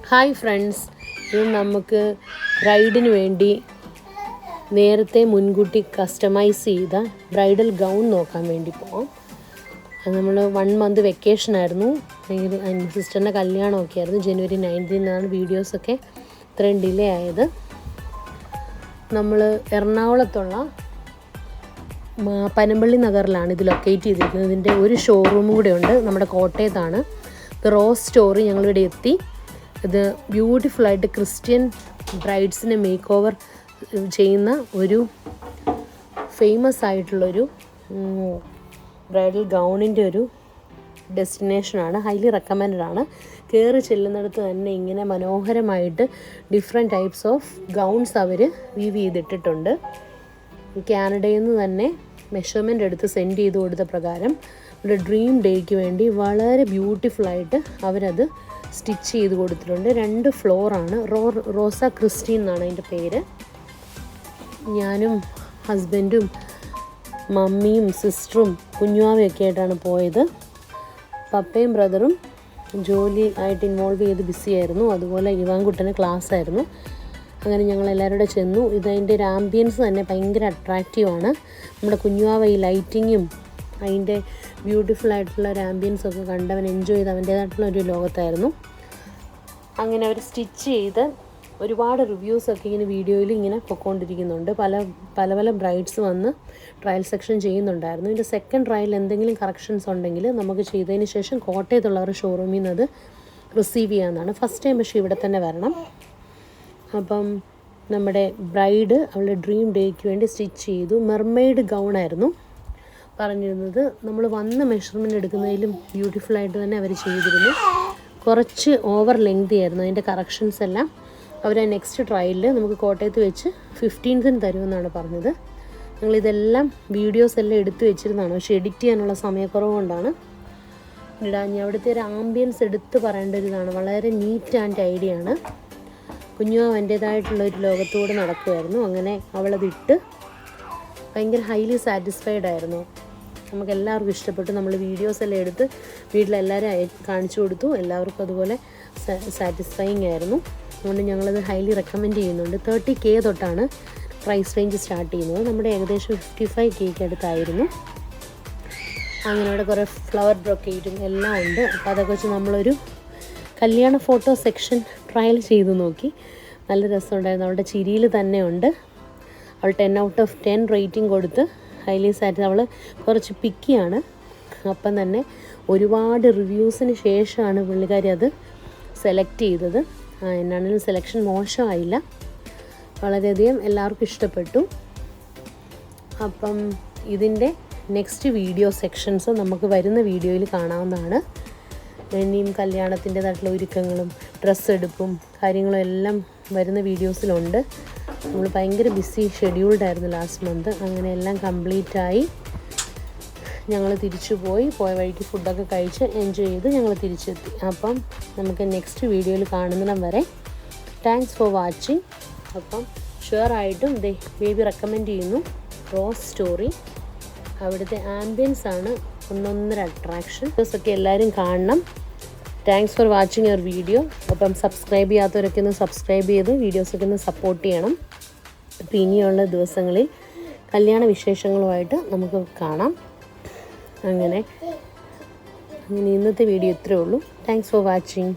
Hi friends, ഇത് നമുക്ക് ബ്രൈഡിന് വേണ്ടി നേരത്തെ മുൻകൂട്ടി കസ്റ്റമൈസ് ചെയ്ത ബ്രൈഡൽ ഗൗൺ നോക്കാൻ വേണ്ടി പോകാം. അത് നമ്മൾ 1 മന്ത് വെക്കേഷനായിരുന്നു. സിസ്റ്ററിൻ്റെ കല്യാണമൊക്കെ ആയിരുന്നു. ജനുവരി 19 വീഡിയോസൊക്കെ ഇത്രയും ഡിലേ ആയത്. നമ്മൾ എറണാകുളത്തുള്ള പനമ്പള്ളി നഗറിലാണ് ഇത് ലൊക്കേറ്റ് ചെയ്തിരിക്കുന്നത്. ഇതിൻ്റെ ഒരു ഷോറൂമും കൂടെ ഉണ്ട്, നമ്മുടെ കോട്ടയത്താണ്. റോസ് സ്റ്റോറി ഞങ്ങളിവിടെ എത്തി. ഇത് ബ്യൂട്ടിഫുള്ളായിട്ട് ക്രിസ്ത്യൻ ബ്രൈഡ്സിനെ മേക്ക് ഓവർ ചെയ്യുന്ന ഒരു ഫേമസ് ആയിട്ടുള്ളൊരു ബ്രൈഡൽ ഗൗണിൻ്റെ ഒരു ഡെസ്റ്റിനേഷനാണ്. ഹൈലി റെക്കമെൻഡഡ് ആണ്. കയറി ചെല്ലുന്നിടത്ത് തന്നെ ഇങ്ങനെ മനോഹരമായിട്ട് ഡിഫറെൻറ്റ് ടൈപ്സ് ഓഫ് ഗൗൺസ് അവർ വീവ് ചെയ്തിട്ടിട്ടുണ്ട്. കാനഡയിൽ നിന്ന് തന്നെ മെഷർമെൻ്റ് എടുത്ത് സെൻഡ് ചെയ്ത് കൊടുത്ത പ്രകാരം ഒരു ഡ്രീം ഡേക്ക് വേണ്ടി വളരെ ബ്യൂട്ടിഫുള്ളായിട്ട് അവരത് സ്റ്റിച്ച് ചെയ്ത് കൊടുത്തിട്ടുണ്ട്. 2 ഫ്ലോറാണ്. റോസ ക്രിസ്റ്റീൻ എന്നാണ് അതിൻ്റെ പേര്. ഞാനും ഹസ്ബൻഡും മമ്മിയും സിസ്റ്ററും കുഞ്ഞുവാവയൊക്കെ ആയിട്ടാണ് പോയത്. പപ്പയും ബ്രദറും ജോലി ആയിട്ട് ഇൻവോൾവ് ചെയ്ത് ബിസിയായിരുന്നു. അതുപോലെ ഇവാൻകുട്ടന് ക്ലാസ് ആയിരുന്നു. അങ്ങനെ ഞങ്ങൾ എല്ലാവരും കൂടെ ചെന്നു. ഇതിൻ്റെ ഒരു ആംബിയൻസ് തന്നെ ഭയങ്കര അട്രാക്റ്റീവാണ്. നമ്മുടെ കുഞ്ഞുവാവ ഈ ലൈറ്റിങ്ങും അതിൻ്റെ ബ്യൂട്ടിഫുൾ ആയിട്ടുള്ള ഒരു ആംബിയൻസൊക്കെ കണ്ട് അവൻ എൻജോയ് ചെയ്ത് അവൻ്റേതായിട്ടുള്ള ഒരു ലോകത്തായിരുന്നു. അങ്ങനെ അവർ സ്റ്റിച്ച് ചെയ്ത് ഒരുപാട് റിവ്യൂസൊക്കെ ഇങ്ങനെ വീഡിയോയിൽ ഇങ്ങനെ പൊയ്ക്കൊണ്ടിരിക്കുന്നുണ്ട്. പല ബ്രൈഡ്സ് വന്ന് ട്രയൽ സെക്ഷൻ ചെയ്യുന്നുണ്ടായിരുന്നു. ഇതിൻ്റെ സെക്കൻഡ് ട്രയൽ എന്തെങ്കിലും കറക്ഷൻസ് ഉണ്ടെങ്കിൽ നമുക്ക് ചെയ്തതിന് ശേഷം കോട്ടയത്തുള്ളവരുടെ ഷോറൂമിൽ നിന്ന് അത് റിസീവ് ചെയ്യാവുന്നതാണ്. ഫസ്റ്റ് ടൈം പക്ഷേ ഇവിടെ തന്നെ വരണം. അപ്പം നമ്മുടെ ബ്രൈഡ് അവളുടെ ഡ്രീം ഡേക്ക് വേണ്ടി സ്റ്റിച്ച് ചെയ്തു. മെർമെയ്ഡ് ഗൗണായിരുന്നു പറഞ്ഞിരുന്നത്. നമ്മൾ വന്ന് മെഷർമെൻറ്റ് എടുക്കുന്നതിലും ബ്യൂട്ടിഫുള്ളായിട്ട് തന്നെ അവർ ചെയ്തിരുന്നു. കുറച്ച് ഓവർ ലെങ്തി ആയിരുന്നു. അതിൻ്റെ കറക്ഷൻസ് എല്ലാം അവർ നെക്സ്റ്റ് ട്രയലിൽ നമുക്ക് കോട്ടയത്ത് വെച്ച് 15th തരുമെന്നാണ് പറഞ്ഞത്. ഞങ്ങളിതെല്ലാം വീഡിയോസ് എല്ലാം എടുത്തു വെച്ചിരുന്നതാണ്. പക്ഷേ എഡിറ്റ് ചെയ്യാനുള്ള സമയക്കുറവ് കൊണ്ടാണ് ഇടാഞ്ഞ്. അവിടുത്തെ ഒരു ആംബിയൻസ് എടുത്ത് പറയേണ്ട ഒരു ഇതാണ്. വളരെ നീറ്റ് ആൻഡ് ടൈഡിയാണ്. കുഞ്ഞു അവൻ്റേതായിട്ടുള്ളൊരു ലോകത്തോട് നടക്കുമായിരുന്നു. അങ്ങനെ അവളതിട്ട് ഭയങ്കര ഹൈലി സാറ്റിസ്ഫൈഡ് ആയിരുന്നു. നമുക്ക് എല്ലാവർക്കും ഇഷ്ടപ്പെട്ടു. നമ്മൾ വീഡിയോസ് എല്ലാം എടുത്ത് വീട്ടിലെല്ലാവരും കാണിച്ചു കൊടുത്തു. എല്ലാവർക്കും അതുപോലെ സാറ്റിസ്ഫൈയിങ് ആയിരുന്നു. അതുകൊണ്ട് ഞങ്ങളത് ഹൈലി റെക്കമെൻഡ് ചെയ്യുന്നുണ്ട്. 30K തൊട്ടാണ് പ്രൈസ് റേഞ്ച് സ്റ്റാർട്ട് ചെയ്യുന്നത്. നമ്മുടെ ഏകദേശം 55K അടുത്തായിരുന്നു. അങ്ങനെ ഇവിടെ കുറേ ഫ്ലവർ ബ്രൊക്കേറ്റും എല്ലാം ഉണ്ട്. അപ്പോൾ അതൊക്കെ വെച്ച് നമ്മളൊരു കല്യാണ ഫോട്ടോ സെക്ഷൻ ട്രയൽ ചെയ്ത് നോക്കി. നല്ല രസമുണ്ടായിരുന്നു. അവളുടെ ചിരിയിൽ തന്നെ ഉണ്ട്. അവൾ 10 out of 10 റേറ്റിംഗ് കൊടുത്ത് ഹൈലി അവൾ കുറച്ച് പിക്കിയാണ്. അപ്പം തന്നെ ഒരുപാട് റിവ്യൂസിന് ശേഷമാണ് പുള്ളിക്കാരി അത് സെലക്ട് ചെയ്തത്. എന്നാണെങ്കിലും സെലക്ഷൻ മോശമായില്ല. വളരെയധികം എല്ലാവർക്കും ഇഷ്ടപ്പെട്ടു. അപ്പം ഇതിൻ്റെ നെക്സ്റ്റ് വീഡിയോ സെക്ഷൻസ് നമുക്ക് വരുന്ന വീഡിയോയിൽ കാണാവുന്നതാണ്. ഇനിയും കല്യാണത്തിൻ്റെതായിട്ടുള്ള ഒരുക്കങ്ങളും ഡ്രസ്സ് എടുപ്പും കാര്യങ്ങളും എല്ലാം വരുന്ന വീഡിയോസിലുണ്ട്. നമ്മൾ ഭയങ്കര ബിസി ഷെഡ്യൂൾഡായിരുന്നു ലാസ്റ്റ് മന്ത്. അങ്ങനെ എല്ലാം കംപ്ലീറ്റായി ഞങ്ങൾ തിരിച്ചു പോയ വഴിക്ക് ഫുഡൊക്കെ കഴിച്ച് എൻജോയ് ചെയ്ത് ഞങ്ങൾ തിരിച്ചെത്തി. അപ്പം നമുക്ക് നെക്സ്റ്റ് വീഡിയോയിൽ കാണുന്നിടം വരെ താങ്ക്സ് ഫോർ വാച്ചിങ്. അപ്പം ഷുവറായിട്ടും ബേബി റെക്കമെൻഡ് ചെയ്യുന്നു റോസ് സ്റ്റോറി. അവിടുത്തെ ആംബിയൻസ് ആണ് ഒന്നൊന്നര അട്രാക്ഷൻ. ഒക്കെ എല്ലാവരും കാണണം. Thanks for watching your video. അപ്പം സബ്സ്ക്രൈബ് ചെയ്യാത്തവരൊക്കെ ഒന്ന് സബ്സ്ക്രൈബ് ചെയ്ത് വീഡിയോസൊക്കെ ഒന്ന് സപ്പോർട്ട് ചെയ്യണം. അപ്പോൾ ഇനിയുള്ള ദിവസങ്ങളിൽ കല്യാണ വിശേഷങ്ങളുമായിട്ട് നമുക്ക് കാണാം. അങ്ങനെ ഇന്നത്തെ വീഡിയോ ഇത്രയേ ഉള്ളൂ. Thanks for watching.